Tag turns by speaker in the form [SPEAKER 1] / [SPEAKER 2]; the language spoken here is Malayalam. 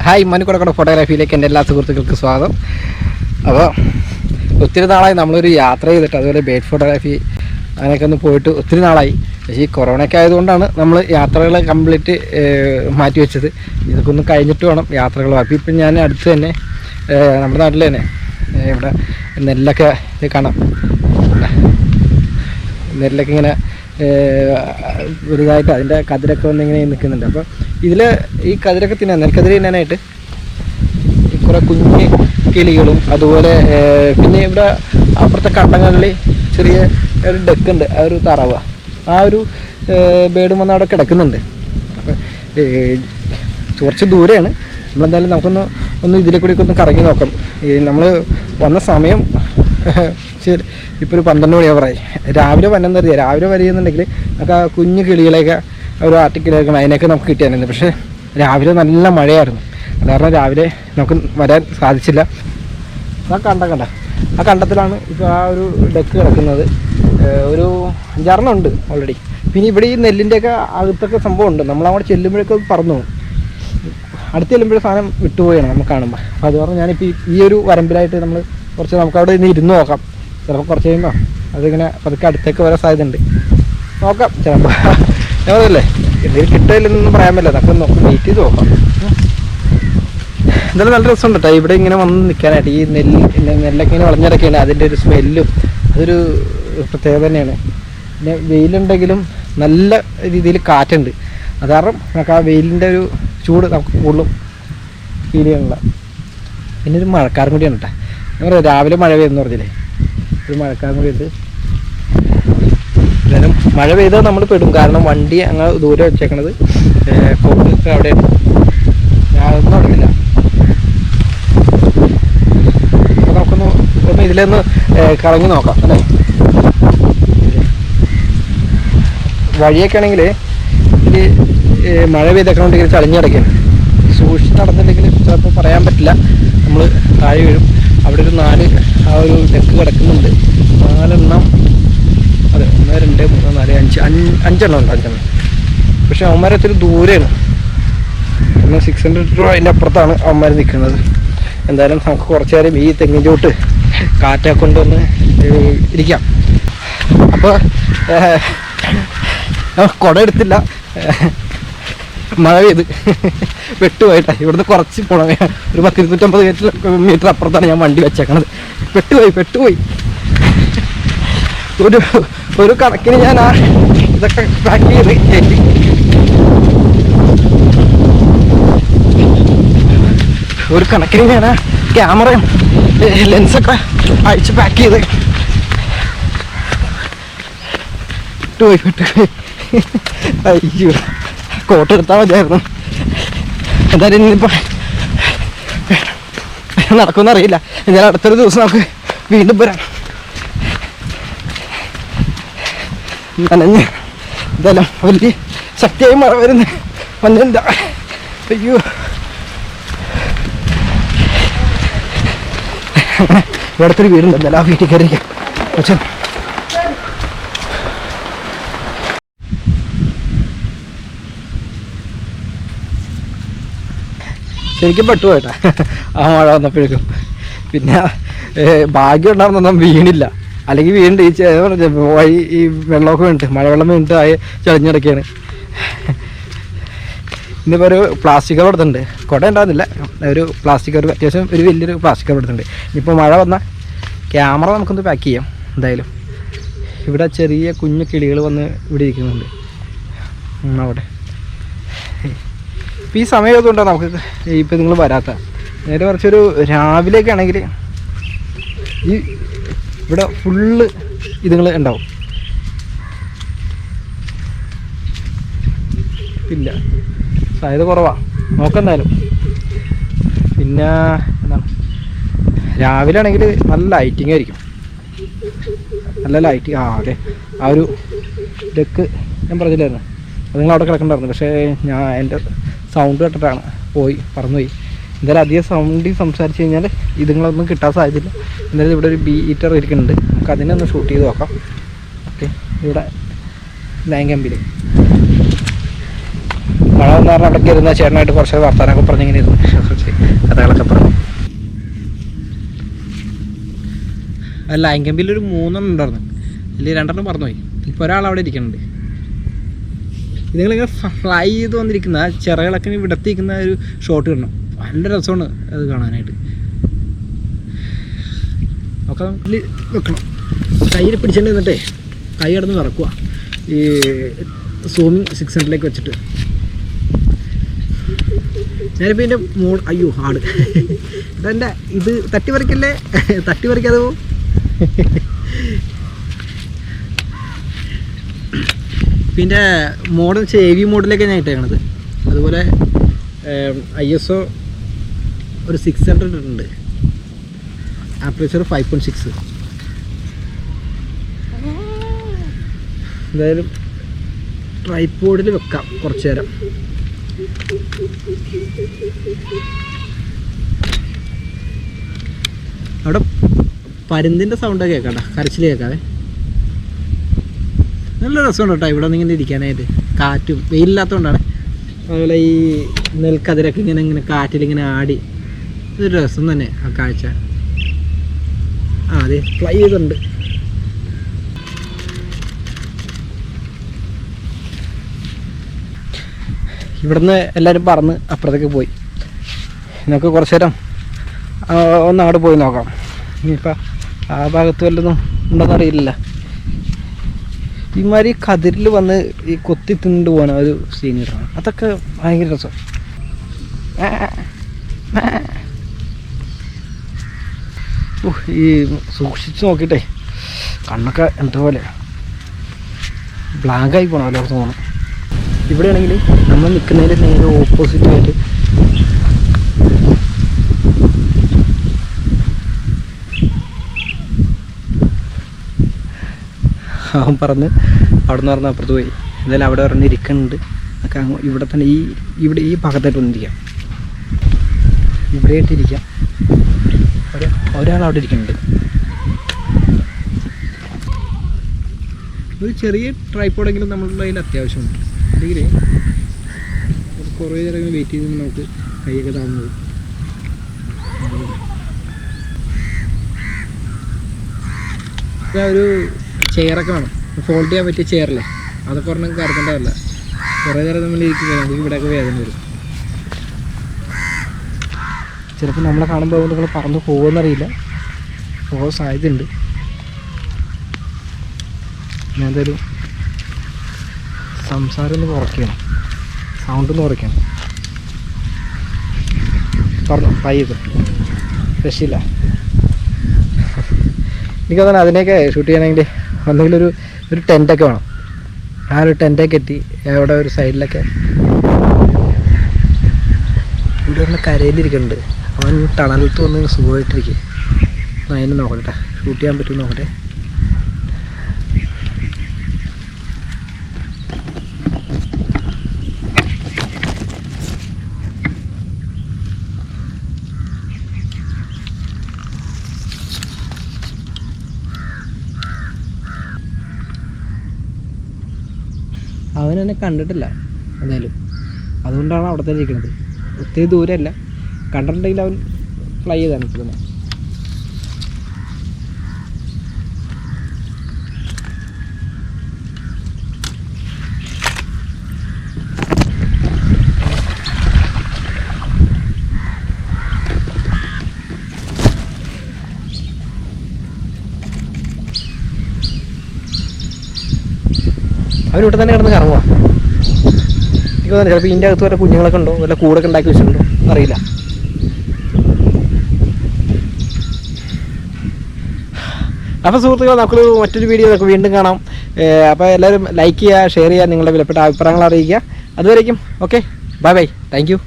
[SPEAKER 1] ഹായ്, മനുക്കുടക്കട ഫോട്ടോഗ്രാഫിയിലേക്ക് എൻ്റെ എല്ലാ സുഹൃത്തുക്കൾക്കും സ്വാഗതം. അപ്പോൾ ഒത്തിരി നാളായി നമ്മളൊരു യാത്ര ചെയ്തിട്ട്, അതുപോലെ ബേഡ് ഫോട്ടോഗ്രാഫി അങ്ങനെയൊക്കെ ഒന്ന് പോയിട്ട് ഒത്തിരി നാളായി. പക്ഷേ ഈ കൊറോണയൊക്കെ ആയതുകൊണ്ടാണ് നമ്മൾ യാത്രകൾ കംപ്ലീറ്റ് മാറ്റി വെച്ചത്. ഇതൊക്കെ ഒന്ന് കഴിഞ്ഞിട്ട് വേണം യാത്രകൾ. അപ്പോൾ ഇപ്പം ഞാൻ അടുത്ത് തന്നെ നമ്മുടെ നാട്ടിൽ തന്നെ ഇവിടെ നെല്ലൊക്കെ കാണാം. നെല്ലൊക്കെ ഇങ്ങനെ വലുതായിട്ട് അതിൻ്റെ കതിരൊക്കെ വന്നിങ്ങനെ നിൽക്കുന്നുണ്ട്. അപ്പോൾ ഇതിൽ ഈ കതിരൊക്കെ നെൽക്കതിര് തിന്നാനായിട്ട് കുറേ കുഞ്ഞ് കിളികളും, അതുപോലെ പിന്നെ ഇവിടെ അപ്പുറത്തെ കണ്ടങ്ങളിൽ ചെറിയ ഒരു ഡെക്കുണ്ട്, ആ ഒരു തറവ, ആ ഒരു ബേഡും വന്ന് അവിടെ കിടക്കുന്നുണ്ട്. അപ്പം കുറച്ച് ദൂരെയാണ്. നമ്മളെന്തായാലും നമുക്കൊന്ന് ഇതിലെ കൂടിയൊക്കെ ഒന്ന് കറങ്ങി നോക്കാം. നമ്മൾ വന്ന സമയം ശരി ഇപ്പോൾ ഒരു 12 മണിയാവറായി. രാവിലെ വന്നെന്നറിയാം, രാവിലെ വരികയെന്നുണ്ടെങ്കിൽ നമുക്ക് ആ കുഞ്ഞു കിളികളെയൊക്കെ ഒരു ആർട്ടിക്കിളൊക്കെ അതിനൊക്കെ നമുക്ക് കിട്ടിയായിരുന്നു. പക്ഷേ രാവിലെ നല്ല മഴയായിരുന്നു, അത് കാരണം രാവിലെ നമുക്ക് വരാൻ സാധിച്ചില്ല. ആ കണ്ടത്തിലാണ് ഇപ്പോൾ ആ ഒരു ഡെക്ക് കിടക്കുന്നത്. ഒരു 5-6 ഉണ്ട് ഓൾറെഡി. പിന്നെ ഇവിടെ ഈ നെല്ലിൻ്റെയൊക്കെ അകത്തൊക്കെ സംഭവം ഉണ്ട്. നമ്മളങ്ങോട്ട് ചെല്ലുമ്പോഴേക്ക് പറന്നു പോകും. അടുത്ത് ചെല്ലുമ്പോഴേ സാധനം വിട്ടുപോയാണ് നമുക്ക് കാണുമ്പോൾ. അപ്പോൾ അത് പറഞ്ഞാൽ ഞാനിപ്പോൾ ഈ ഒരു വരമ്പിലായിട്ട് നമ്മൾ കുറച്ച് നമുക്കവിടെ ഇന്ന് ഇരുന്ന് നോക്കാം. ചിലപ്പോൾ കുറച്ച് കഴിയുമ്പോൾ അതിങ്ങനെ പതുക്കെ അടുത്തേക്ക് വരാൻ സാധ്യതയുണ്ട്. നോക്കാം, ചിലപ്പോൾ ഞങ്ങളല്ലേ എന്തെങ്കിലും കിട്ടില്ലെന്നൊന്നും പറയാൻ പറ്റില്ല. നമുക്ക് വെയിറ്റ് ചെയ്ത് നോക്കാം. എന്തായാലും നല്ല രസമുണ്ട് കേട്ടോ ഇവിടെ ഇങ്ങനെ വന്ന് നിൽക്കാനായിട്ട്. ഈ നെല്ലൊക്കെ ഇങ്ങനെ വളഞ്ഞിടക്കുകയാണ്, അതിൻ്റെ ഒരു സ്മെല്ലും അതൊരു പ്രത്യേകത തന്നെയാണ്. പിന്നെ വെയിലുണ്ടെങ്കിലും നല്ല രീതിയിൽ കാറ്റുണ്ട്, അത് കാരണം നമുക്ക് ആ വെയിലിൻ്റെ ഒരു ചൂട് നമുക്ക് കൂടുതലും ഫീൽ ചെയ്യാനുള്ള. പിന്നെ ഒരു മഴക്കാറും കൂടിയാണ് കേട്ടോ. ഞാൻ പറയാം രാവിലെ മഴ പെയ്തെന്ന് പറഞ്ഞില്ലേ, ഒരു മഴക്കാറും കൂടി ഉണ്ട്. എന്തായാലും മഴ പെയ്താൽ നമ്മൾ പെടും, കാരണം വണ്ടി അങ്ങ് ദൂരെ വെച്ചേക്കണത് കോട്ട് അവിടെയാണ്. ഞാനൊന്നും അറിയില്ല. അപ്പോൾ നമുക്കൊന്ന് ഇതിലൊന്ന് കറങ്ങി നോക്കാം അല്ലേ. വഴിയൊക്കെ ആണെങ്കിൽ ഇതിൽ മഴ പെയ്തേക്കണമെങ്കിൽ ചളിഞ്ഞടക്കാണ്. സൂക്ഷിച്ച് നടന്നില്ലെങ്കിൽ ചിലപ്പോൾ പറയാൻ പറ്റില്ല, നമ്മൾ താഴെ വീഴും. അവിടെ ഒരു 4 ആ ഒരു ഡെക്ക് കിടക്കുന്നുണ്ട്. 4 എണ്ണം, അതെ 1 2 3 4 5 എണ്ണം ഉണ്ട്. 5 എണ്ണം. പക്ഷെ അവന്മാർ ഒത്തിരി ദൂരെയാണ്. പിന്നെ 600 രൂപ അതിൻ്റെ അപ്പുറത്താണ് അവന്മാർ നിൽക്കുന്നത്. എന്തായാലും നമുക്ക് കുറച്ച് നേരം ഈ തെങ്ങിൻ ചോട്ട് കാറ്റൊക്കെ കൊണ്ടുവന്ന് ഇരിക്കാം. അപ്പോൾ കുട എടുത്തില്ല, മഴ പെയ്ത് വെട്ടുപോയിട്ടാ. ഇവിടുന്ന് കുറച്ച് പോകണം, ഒരു 250 മീറ്റർ അപ്പുറത്താണ് ഞാൻ വണ്ടി വെച്ചേക്കണത്. പെട്ടുപോയി. ഒരു കണക്കിന് ഞാൻ ആ ഇതൊക്കെ പാക്ക് ചെയ്ത് കയറ്റി. ഒരു കണക്കിന് ഞാൻ ആ ക്യാമറയും ലെൻസൊക്കെ അഴിച്ച് പാക്ക് ചെയ്ത് പെട്ടുപോയി. അയ്യോ, കോട്ട് എടുത്താൽ മതിയായിരുന്നു. എന്തായാലും ഇനിയിപ്പോൾ നടക്കുമെന്ന് അറിയില്ല. ഞാൻ അടുത്തൊരു ദിവസം നമുക്ക് വീണ്ടും വരാം. നനഞ്ഞ് എന്തായാലും വലിയ ശക്തിയായി മഴ വരുന്ന മഞ്ഞെന്താ. അയ്യോ, ഇവിടുത്തൊരു വീടുണ്ട്, എന്തായാലും ആ വീട്ടിൽ കയറിയിരിക്കാം. പക്ഷേ ശരിക്കും പെട്ടുപോയിട്ടാ ആ മഴ വന്നപ്പോഴേക്കും. പിന്നെ ഭാഗ്യം ഉണ്ടാകുന്നൊന്നും വീണില്ല, അല്ലെങ്കിൽ വീണ്ടും ഈ വഴി ഈ വെള്ളമൊക്കെ വീണിട്ട് മഴവെള്ളം വീണിട്ട് ആയി ചളിഞ്ഞിടയ്ക്കാണ്. ഇന്നിപ്പോൾ ഒരു പ്ലാസ്റ്റിക് കവർ എടുത്തിട്ടുണ്ട്. കുട ഉണ്ടാകുന്നില്ല, ഒരു പ്ലാസ്റ്റിക് കവർ, അത്യാവശ്യം ഒരു വലിയൊരു പ്ലാസ്റ്റിക് കവർ എടുത്തിട്ടുണ്ട്. ഇനിയിപ്പോൾ മഴ വന്നാൽ ക്യാമറ നമുക്കൊന്ന് പാക്ക് ചെയ്യാം. എന്തായാലും ഇവിടെ ചെറിയ കുഞ്ഞു കിളികൾ വന്ന് ഇവിടെ ഇരിക്കുന്നുണ്ട് അവിടെ. ഇപ്പോൾ ഈ സമയമൊക്കെ നമുക്ക് ഇപ്പോൾ നിങ്ങൾ വരാത്ത നേരെ കുറച്ചൊരു രാവിലെയൊക്കെ ആണെങ്കിൽ ഈ ഇവിടെ ഫുള്ള് ഇതുങ്ങൾ ഉണ്ടാവും. ഇല്ല, സാധ്യത കുറവാണ്, നോക്കെന്തായാലും. പിന്നെ എന്താണ്, രാവിലെ ആണെങ്കിൽ നല്ല ലൈറ്റിംഗ് ആയിരിക്കും, നല്ല ലൈറ്റിംഗ്. അതെ, ആ ഒരു ഡെക്ക് ഞാൻ പറഞ്ഞില്ലായിരുന്നു, അത് നിങ്ങൾ അവിടെ കിടക്കണ്ടായിരുന്നു. പക്ഷേ ഞാൻ എൻ്റെ സൗണ്ട് കേട്ടിട്ടാണ് പറന്നുപോയി. എന്തായാലും അധികം സൗണ്ടിൽ സംസാരിച്ച് കഴിഞ്ഞാൽ ഇതുങ്ങളൊന്നും കിട്ടാൻ സാധ്യതയില്ല. എന്തായാലും ഇവിടെ ഒരു ബീറ്റർ ഇരിക്കുന്നുണ്ട്, നമുക്ക് അതിനെ ഒന്ന് ഷൂട്ട് ചെയ്ത് നോക്കാം. ഓക്കെ, ഇവിടെ ലൈൻ കമ്പിൽ മഴ വന്ന കാരണം അവിടെ കയറുന്ന ചേട്ടനായിട്ട് കുറച്ച് വർത്താനൊക്കെ പറഞ്ഞിങ്ങനെ ഇരുന്നു. കഥകളൊക്കെ പറഞ്ഞു. അല്ല ലൈൻകമ്പിലൊരു 3 ഉണ്ടായിരുന്നു, അല്ലെങ്കിൽ 2 പറന്നുപോയി. ഇപ്പോൾ ഒരാൾ അവിടെ ഇരിക്കുന്നുണ്ട്. ഇതിങ്ങളിങ്ങനെ ഫ്ലൈ ചെയ്ത് വന്നിരിക്കുന്ന ചിറകളൊക്കെ വിടത്തിരിക്കുന്ന ഒരു ഷോട്ട് കിട്ടണം. നല്ല രസമാണ് അത് കാണാനായിട്ട്. ഒക്കെ നമുക്ക് വെക്കണം. കയ്യിൽ പിടിച്ചിട്ട് നിന്നിട്ടേ കൈ കിടന്ന് വിറക്കുക ഈ സൂമിങ് 600 വെച്ചിട്ട്. ഞാനിപ്പോൾ ഇതിൻ്റെ അയ്യോ ആട് ഇതെൻ്റെ ഇത് തട്ടി പറിക്കല്ലേ, തട്ടി പറിക്കാതെ പോവും. പിന്നെ മോഡ് വെച്ചാൽ AV മോഡിലേക്ക് ഞാൻ ഇട്ടേക്കണത്. അതുപോലെ ISO ഒരു 600 ഉണ്ട്, ആപ്പറേച്ചർ 5.6. എന്തായാലും ട്രൈപോഡിൽ വെക്കാം കുറച്ച് നേരം. അവിടെ പരുന്തിൻ്റെ സൗണ്ട് കേൾക്കണ്ട, കരച്ചിൽ കേൾക്കാവേ. നല്ല രസമുണ്ട് കേട്ടോ ഇവിടെ നിന്ന് ഇങ്ങനെ ഇരിക്കാനായിട്ട്. കാറ്റും വെയിലില്ലാത്തതുകൊണ്ടാണ്. അതുപോലെ ഈ നെൽക്കതിരൊക്കെ ഇങ്ങനെ കാറ്റിലിങ്ങനെ ആടി, ഇതൊരു രസം തന്നെ ആ കാഴ്ച. അതെ ഫ്ലൈ ചെയ്തിട്ടുണ്ട്. ഇവിടുന്ന് എല്ലാവരും പറന്ന് അപ്പുറത്തേക്ക് പോയി. നമുക്ക് കുറച്ച് നേരം ഒന്ന് അവിടെ പോയി നോക്കാം. ഇനിയിപ്പോൾ ആ ഭാഗത്ത് വല്ലതും ഉണ്ടോയെന്നറിയില്ല. ഇമാതിരി കതിരിൽ വന്ന് ഈ കൊത്തി തിന്നിട്ട് പോകാൻ ഒരു സീൻ കിട്ടണം. അതൊക്കെ ഭയങ്കര രസം. ഈ സൂക്ഷിച്ച് നോക്കിയിട്ടേ കണ്ണൊക്കെ എന്താ പോലെ ബ്ലാങ്കായി പോകണമല്ലോ തോന്നുന്നു. ഇവിടെയാണെങ്കിൽ നമ്മൾ നിൽക്കുന്നതിൻ്റെ നേരെ ഓപ്പോസിറ്റായിട്ട് അവൻ പറഞ്ഞ് അവിടെ നിന്ന് പറഞ്ഞ് അപ്പുറത്ത് പോയി. എന്തായാലും അവിടെ പറഞ്ഞ് ഇരിക്കുന്നുണ്ട്. ഒക്കെ ഇവിടെ തന്നെ ഇവിടെ ഈ ഭാഗത്തായിട്ട് വന്നിരിക്കാം, ഇവിടെയായിട്ടിരിക്കാം. ഒരാൾ അവിടെ ഇരിക്കുന്നുണ്ട്. ഒരു ചെറിയ ട്രൈപോഡെങ്കിലും നമ്മളുടെ കയ്യിൽ അത്യാവശ്യമുണ്ട്. അല്ലെങ്കിൽ കുറേ നേരം വെയിറ്റ് ചെയ്ത് നമുക്ക് കൈയൊക്കെ താഴ്ന്നു പോകും. ഒരു ചെയറൊക്കെ വേണം, ഫോൾഡ് ചെയ്യാൻ പറ്റിയ ചെയറല്ലേ, അതൊക്കെ ഒരെണ്ണം കരുതേണ്ടതല്ല. കുറേ നേരം നമ്മൾ ഇരിക്കുമ്പോൾ നമുക്ക് ഇവിടെയൊക്കെ വേദന വരും. ചിലപ്പോൾ നമ്മളെ കാണുമ്പോൾ നിങ്ങൾ പറന്ന് പോകുമെന്നറിയില്ല, പോകാൻ സാധ്യതയുണ്ട്. ഞാൻ എന്തായാലും സംസാരം ഒന്ന് കുറയ്ക്കണം, സൗണ്ട് ഒന്ന് കുറയ്ക്കണം. പറഞ്ഞു പയ്യത് രക്ഷയില്ല. എനിക്ക് തോന്നുന്നു അതിനെയൊക്കെ ഷൂട്ട് ചെയ്യണമെങ്കിൽ എന്തെങ്കിലും ഒരു ടെൻറ്റൊക്കെ വേണം. ആ ഒരു ടെൻറ്റൊക്കെ എത്തി അവിടെ ഒരു സൈഡിലൊക്കെ. ഇവിടെ ഒന്ന് കരയിലിരിക്കുന്നുണ്ട്. അവൻ ടണലത്ത് വന്ന് സുഖമായിട്ടിരിക്കും. അതിനെ നോക്കട്ടെ, ഷൂട്ട് ചെയ്യാൻ പറ്റുമോ നോക്കട്ടെ. അവനെന്നെ കണ്ടിട്ടില്ല എന്തായാലും, അതുകൊണ്ടാണ് അവിടെ തന്നെ ഇരിക്കുന്നത്. ഒത്തിരി ദൂരമല്ല, കണ്ടിട്ടുണ്ടെങ്കിൽ അവൻ ഫ്ലൈ ചെയ്താണ് നിൽക്കുന്നത്. അവനിവിടെ തന്നെ കിടന്ന് കറങ്ങുക. എനിക്ക് തോന്നുന്നു ചിലപ്പോൾ ഇതിൻ്റെ അകത്ത് വല്ല കുഞ്ഞുങ്ങളൊക്കെ ഉണ്ടോ, വല്ല കൂടൊക്കെ ഉണ്ടാക്കി വെച്ചിട്ടുണ്ടോ അറിയില്ല. അപ്പോൾ സുഹൃത്തുക്കളെ, നമുക്ക് മറ്റൊരു വീഡിയോ നമുക്ക് വീണ്ടും കാണാം. അപ്പോൾ എല്ലാവരും ലൈക്ക് ചെയ്യുക, ഷെയർ ചെയ്യുക, നിങ്ങളുടെ വിലപ്പെട്ട അഭിപ്രായങ്ങൾ അറിയിക്കുക. അതുവരേക്കും okay, bye bye, thank you.